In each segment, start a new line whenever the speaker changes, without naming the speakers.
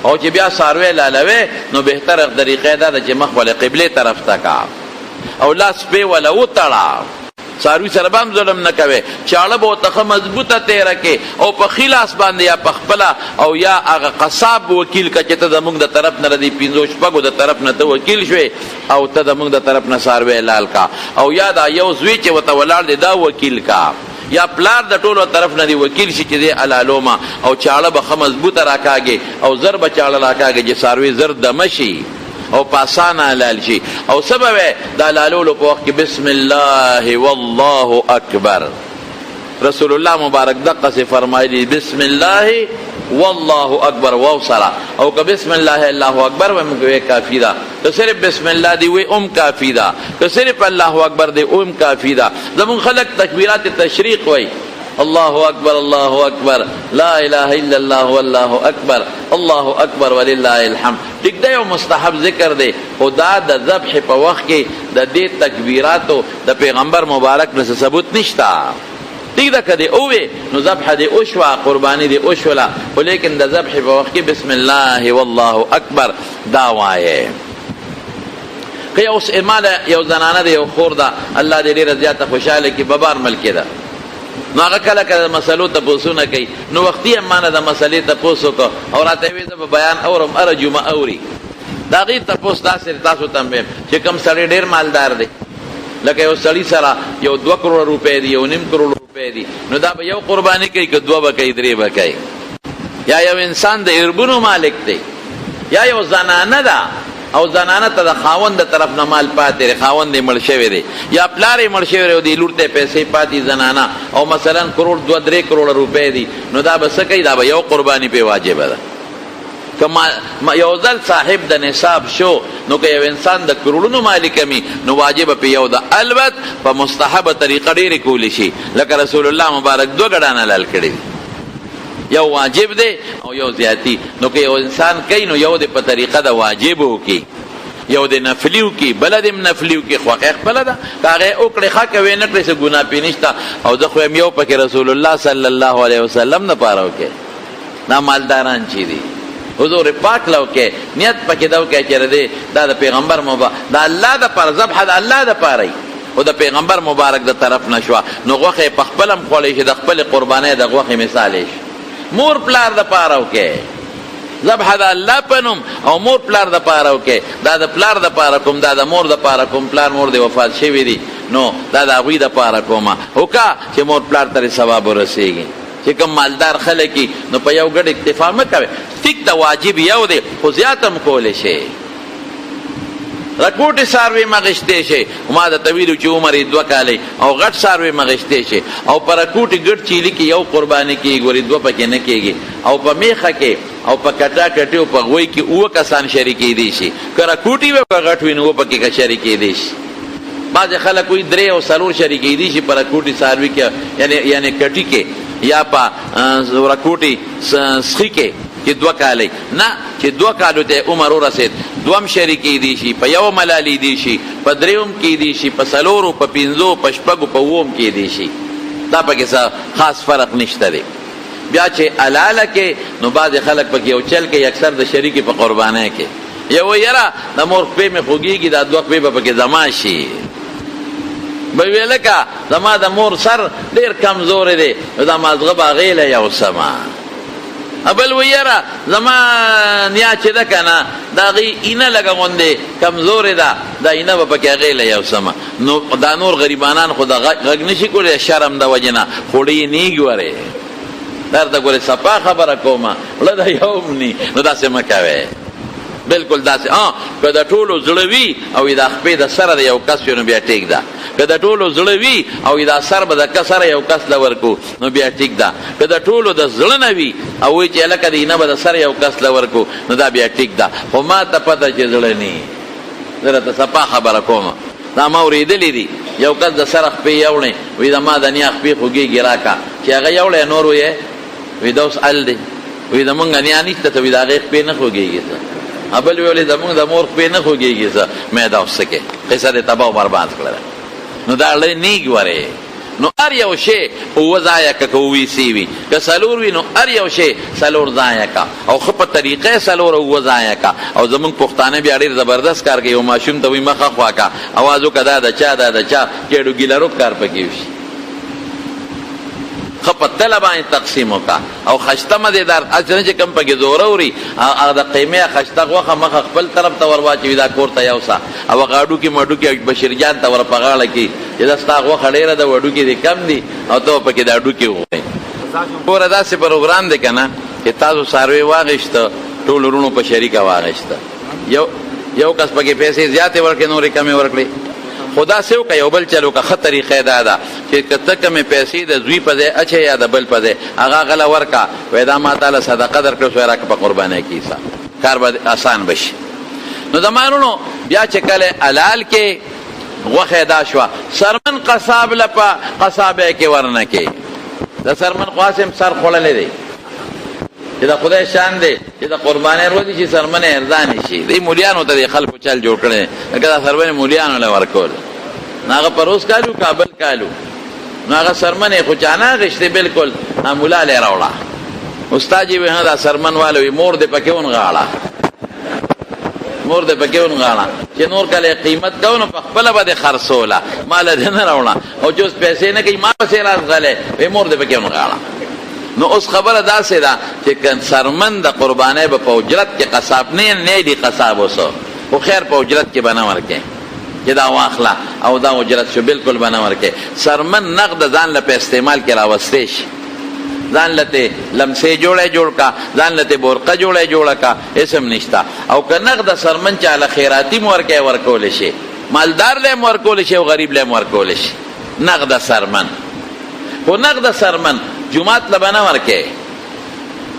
او چې بیا ساروی لالوي نو بهتره طریقه ده چې مخ ول قبله طرف ته کا او لاس په ولا وتړه ساروی سره بام ظلم نه کوي چاړه به ته مضبوطه تیره کې او په خلاص باندې یا پخپلا او یا هغه قصاب وکیل کچته د موږ د طرف نه ردی 15 شپږو د طرف نه ته وکیل شوي او ته د موږ د طرف نه ساروی لال کا او یا دا یو زوی چې وته ولاړ دی دا وکیل کا یا پلار د ټولو طرف نه دی وکیل شي چې دی علالوما او چاړه به مضبوطه راکاږي او زر به چاړه راکاږي چې ساروی زر دمشي او پاسانا لال شي او سبب دا لالولو په وخت کې بسم الله والله اکبر رسول الله مبارک دقه سے فرمایلی بسم الله والله اکبر وصلا او که بسم الله الله اکبر ومګوي کافی دا که صرف بسم الله دی وی کافی دا که صرف الله اکبر دی کافی دا زمون خلق تکبیرات تشریق وی الله اکبر الله اکبر لا اله الا الله والله اکبر الله اکبر ولله الحمد ټیک دی او مستحب ذکر دی خدا د ذبح په وخت کې د دې تکبیراتو د پیغمبر مبارک نه ثبوت نشتا ٹھیک ده کدی اوه نو ذبح دی اوشوا قربانی دی اوشولا ولیکن د ذبح په وخت کې بسم الله والله اکبر دا وایي که اوس اماله یو زنانه دی یو خور ده الله دې ډیره زیاته خوشاله کی ببار ملکی ده نو هغه کله کله مسلو ته پوسونه کوي نو وختي امانه د مسلې ته پوسو کو او راته وی زه بیان اورم ارجو ما اوري دا غیر ته پوس تاسو ته چې کم سړی ډیر مالدار دی لکه یو سړی سره یو 2 کروڑ روپے دی یو 9 کروڑ روپے دی نو دا به یو قربانی کوي که 2 به کوي 3 به کوي یا یو انسان د اربونو مالک دی یا یو زنانه ده او زنانه ته د خاوند د طرف نه مال پاتې خاوند یې مړ شوی دی یا پلار یې مړ شوی دی لور ته پیسې پاتې زنانه او مثلا کروڑ 2-3 کروڑ روپے دی نو دا به څه کوي دا به یو قربانی په واجب ده کما یو ځل صاحب د نصاب شو نو که یو انسان د کروڑونو مالک می نو واجب په یو د البت په مستحب طریقه ډیره کولی شي لکه رسول الله مبارک 2 غډانه لال کړي یو واجب دی او یو زیاتی نو که یو انسان کوي نو یو د په طریقه د واجب وکي یو د نفلیو کی بلدم نفلیو کی خو خپل ده هغه اوکړه خا کوي نه کړي څه ګناه پینشتا او زه خو یو پکې رسول الله صلی الله علیه وسلم نه پاره وکي نا مالداران چي دي حضور پاک لو کې نیت پکې دا وکي چې ردی دا د پیغمبر مبارک دا الله د پر ذبح د الله د پاره او د پیغمبر مبارک د طرف نشوا نو غوخه په خپلم خولې چې د خپل قربانې د غوخه مثال شي مور پلار د پاره وکي ذبح د الله پنوم او مور پلار د پاره وکي دا د پلار د پاره کوم دا د مور د پاره کوم پلار مور د وفات شوی دی نو دا د غوی د پاره کومه وکا چې مور پلار ته ثواب ورسیږي چې کوم مالدار خلک نو په یو ګډ اکتفا مکوي ټیک د واجب یو دی خو زیاتم کول شي رکوټ ساروی مغشته شي ما د طویل چې عمر 2 کال او غټ ساروی مغشته شي او پر رکوټ ګډ چيلي کې یو قرباني کې ګوري 2 پکې نه کېږي او په میخه کې او په کټا کټي او په غوي کې او کسان شریکې دي شي کړه کوټي و په غټ وینو پکې کا شریکې دي شي بعض خلک وي 3 او 4 شریکې دي شي پر کوټي ساروی کې یعنی کټي کې یا په رکوټي سخي کې چې 2 کال نه چې 2 کالو ته عمر ورسید دوم شریکی دی شي په یو ملالی دی شي په دریوم کې دی شي په سلورو په 5 په شپږو په ووم کې دی شي دا پکې څه خاص فرق نشته دی بیا چې الاله کې نو بعض خلک پکې یو چل کې اکثر د شریکی په قربانه کې یو یرا د مور په می خوږیږي دا 2 په پکې زما شي به ویلکه زما د مور سر ډیر کمزور دی دا مازغه باغیله یو سما ابل ویرا زما نیا چې ده کنه دا غي اینه لګوندې کمزور ده دا اینه په کې غیله یو سما نو دا نور غریبانان خدا غږ نشي کولای شرم د وجنه خوري نیګ وره درته ګوره صفا خبره کومه ولدا یومني نو دا سم کوي بالکل داسې کله ټولو زړوي او دا خپې د سره د یو کس نو بیا ټیک ده کله ټولو زړوي او دا سر به د کسره یو کس لورکو نو بیا ټیک ده کله ټولو د زړه نوي او چې لکه دینه به د سر یو کس لورکو نو دا بیا ټیک ده خو ما ته پته چې زړه ني درته صفا خبره کومه دا ما اوریدلې دي یو کس د سر خپې یوړې وې دا ما د نیا خپې خوږي راکا چې هغه یوړې نور وې وې دوس ال دي وې دا مونږ نه انیسته ته وې دا هغه خپې نه خوږي ابل ویلې زمونږ د مور په نه خوږیږي زه مې دا وسکه قصه دې تباہ او برباد کړل نو دا لې نیګ وره نو ار یو شی اوه ځایه که اووی سی وي که څلور وي نو ار یو شی څلور ځایه کا او ښه په طریقې څلور اووه ځایه کا. او زمونږ پښتانه بیا ډېر زبردست کار کوي، یو ماشوم ته وایي مخه خوا کا، اواز وکړه دا د چا دا د چا، ګېډو ګیلروب کار پکې وشي. ښه په تله باندې تقسیم وکړه او خشته مزېدار هسې چې کوم پکې زوره وړي هغه د قیمې خشته غوښه مخه خپل طرف ته ور واچوي، دا کور ته یوسه او هغه هډوکي مډوکي بشیر جان ته ور په غاړه کړي چې دا ستا غوښه ډېره ده، هډوکي دې کم دي او ته پکې دا هډوکي وخورې. ګوره داسې پروګرام دی که نه چې تاسو څاروی واخېسته ټول وروڼو په شریکه واخېسته، یو کس پکې پیسې زیاتې ورکړې نورې کمې ورکړې. خو داسې وکړه یو بل چل وکړه. ښه طریقه دا ده چې که ته کمې پیسې د زوی په ځای اچې یا د بل په ځای هغه غله ورکړه، وایي دا ما تاله صدقه درکړه سوی راکړه په قربانۍ کې حصه، کار به آسان بشي. نو زما وروڼو بیا چې کله حلال کې غوښه دا شوه، سرمن قصاب له په قصابۍ کې ورنه کې د سرمن قاسم سر خوړلی دی چې د خدای شان دی چې د قربانۍ ورځې چې سرمنې ارزانې شي. دی مولیانو ته د خلکو چل جوړ کړی لکه دا سرمنې مولیانو له ورکول، نو هغه پروس کالو کابل کالو، نو هغه سرمنې خو چا نه اخېستې بلکل مولا لی راوړه. استاد یې وایي دا سرمن والا وي مور دې پکې ونغاړه، مور دې پکې ونغاړه چې نور کله قیمت کو نو په خپله به دې خرڅوله، ماله دې نه راوړه او چې اوس پیسې نه کوي ما پسې راځغلی وایي مور دې پکې ونغاړه. نو اوس خبره داسې ده چې سرمن د قربانۍ به په اجرت کې قصاب نه دی قصاب اوسو خو خیر په اجرت کې به نه ورکې چې دا واخله او دا اجرت شو، بلکل به نه ورکې. سرمن نقد ځان له په استعمال کې راوستی شي، ځان لته لمسې جوړه کا، ځان لته بورقه جوړه کا، اسم نشتا. او که نقد سرمن چاله خیراتی مورکې ورکول شي، مالدار له مورکول شي او غریب له مورکول شي نقد سرمن. خو نقد سرمن جمعات لبنه ورکه،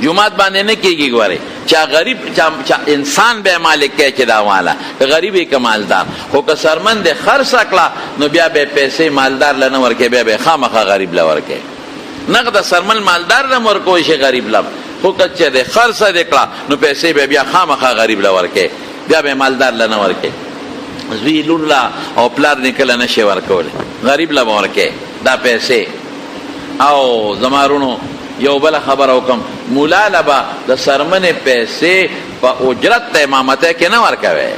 جمعات باندې نه کېږي. ګورې چا غریب چا انسان به مالک کې چې دا والا غریب که مالدار. خو که سرمن دې خرڅ کړه نو بیا به پیسې مالدار له نه ورکې، بیا به خامخا غریب له ورکې. نقد سرمن مالدار له ورکوی شي غریب له، خو که چې دې خرڅ دې کړه نو پیسې به بیا خامخا غریب له ورکې، بیا به مالدار له نه ورکې. زوی لور له او پلار دې کله نشي ورکولی، غریب له به ورکې دا پیسې. او زما وروڼو یو بله خبره وکړم، مولا له به د سرمنې پیسې په اجرت د امامتۍ کې نه ورکوې،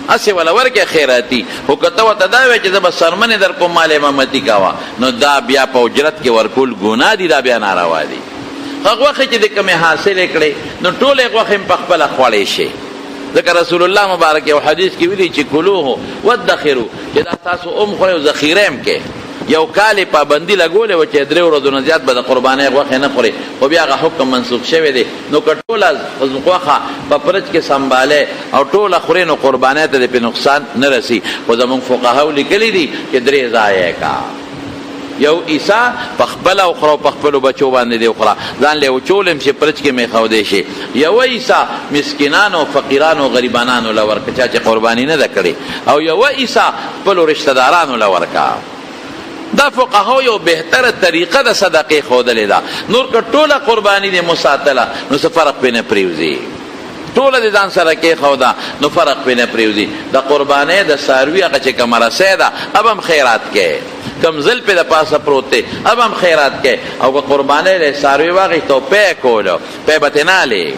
هسې وله ورکې خیراتي. خو که ته ورته دا وایې چې زه به سرمنې در کوم مال امامتي کوه، نو دا بیا په اجرت کې ورکول ګناه دي، دا بیا ناروا دي. هغه غوښې چې د کومې حاصلې کړې نو ټولې غوښې هم په خپله خوړی شي، ځکه رسول الله مبارک یو حدیث کې ویلي چې کلوه وادخرو، چې دا تاسو هم خورئ او ذخیره هم کې. یو کال پابندي لګولې وه چې 3 ورځو نه زیات به د قربانۍ غوښې نه خوري، خو بیا هغه حکم منسوخ شوی دی. نو که ټوله غوښه په فرج کې سنبالې او ټوله خورې نو قربانۍ ته د پې نقصان نه رسي. خو زمونږ فقهاو لیکلي دي چې 3 ځایه کا، یو عیسا په خپله وخوره او په خپلو بچو باندې دې وخوره، ځان له وچول هم چې فرج کې میښودی شي. یو عیسا مسکینانو فقیرانو غریبانانو له ورکه چا چې قرباني نه ده کړې، او یو عیسا خپلو رشته دارانو له ورکه. دا فقهاو یو بهتره طریقه د صدقې ښودلې ده. نور که ټوله قرباني دې مساتله نو څه فرق پې نه پرېوځي، ټوله دې ځان سره کېښوده نو فرق پې نه پرېوځي. د قربانۍ د څاروي هغه چې کومه رسۍ ده اب هم خیرات کې، کم زل پې د پاسه پروت دی اب هم خیرات کې. او که قربانۍ له څاروي واخېست او پی کولو پی به ترې نه هلې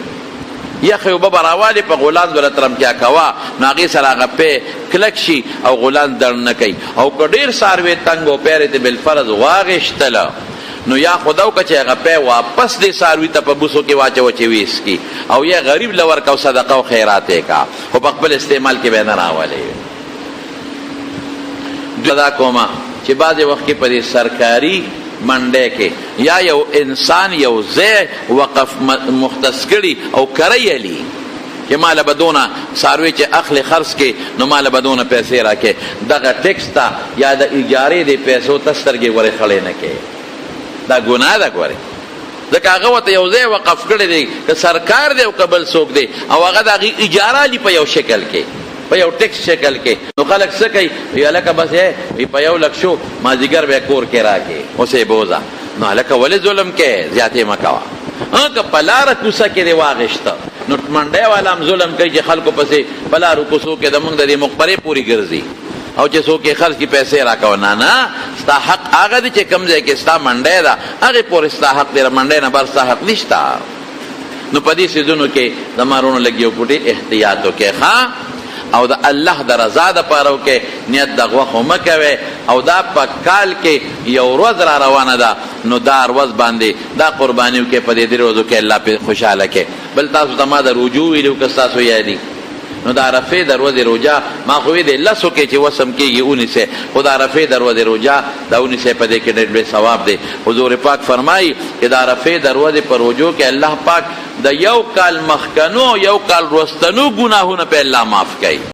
یخې اوبه به راوالې په غولانځ به له ترمتیا کوه نو هغې سره هغه پی کلک شي او غولانځ دړ نه کوي. او که ډېر څاروی تنګ او پی رې بالفرض واغېشتله نو یا خو دا وکړه چې هغه پی واپس دې څاروي ته په بوسو کې واچوه چې ویسکي، او یا غریب له ورکه او صدقه او خیرات یې کا، خو په خپل استعمال کې به یې نه راولې. دا کومه چې بعضې وخت کې په دې سرکاري منډه کې یا یو انسان یو ځای وقف مختص کړي او کری علی چې ماله به دونه څاروي چې اخلي خرڅ کې نو ماله به دونه پیسې راکې، دغه ټیکس ته یا د اجارې د پیسو ته سترګې ورې خړې نه کې، دا ګناه ده. ګورې ځکه هغه ورته یو ځای وقف کړی دی، که سرکار دی او که بل څوک دی، او هغه د هغې اجاره علي په یو شکل کې، په یو ټیکس شکل کې. نو خلک څه کوي؟ وی هلکه بس په 1 لک شو مازدیګر به کور کې راکې اوس یې بوځه. نو هلکه ولې ظلم کې زیاتې مه کوه. که په لاره کوڅه کې دې واغېشته نو منډی والا هم ظلم کوي چې خلکو پسې په لارو کوڅو کې د مونږ د دې مقبرې پورې ګرځي. او چې څوک یې خرج کی پیسې راکوه. نه، ستا حق هغه دی چې کوم ځای کې ستا منډی ده هغې پورې ستا حق دی، منډی نه بر ستا حق نشته. نو په دې څیزونو کې د مارونو لږ یو پوټې احتیاط وکړئ ښه، او د الله د رضا دپاره وکړئ، نیت د غوښو مه کوئ. او دا په کال کې یو ورځ را روانه ده، نو دا ورځ باندې دا قرباني وکړئ، په دې 3 ورځو کې الله پې خوشحاله کړئ. بل تاسو ته ما د روجو ویلي که ستاسو یادي، نو د عرفې د ورځې روژه ما خو وی دی 10 کې چې وسم کېږي 19، خو د عرفې د ورځې روژه د 19 په دې کې ډېر لوی ثواب دی. حضور پاک فرمایي چې د عرفې د ورځې په روژو کې الله پاک د 1 کال مخکنو 1 کال وروستنو ګناهونه په الله معاف کوي.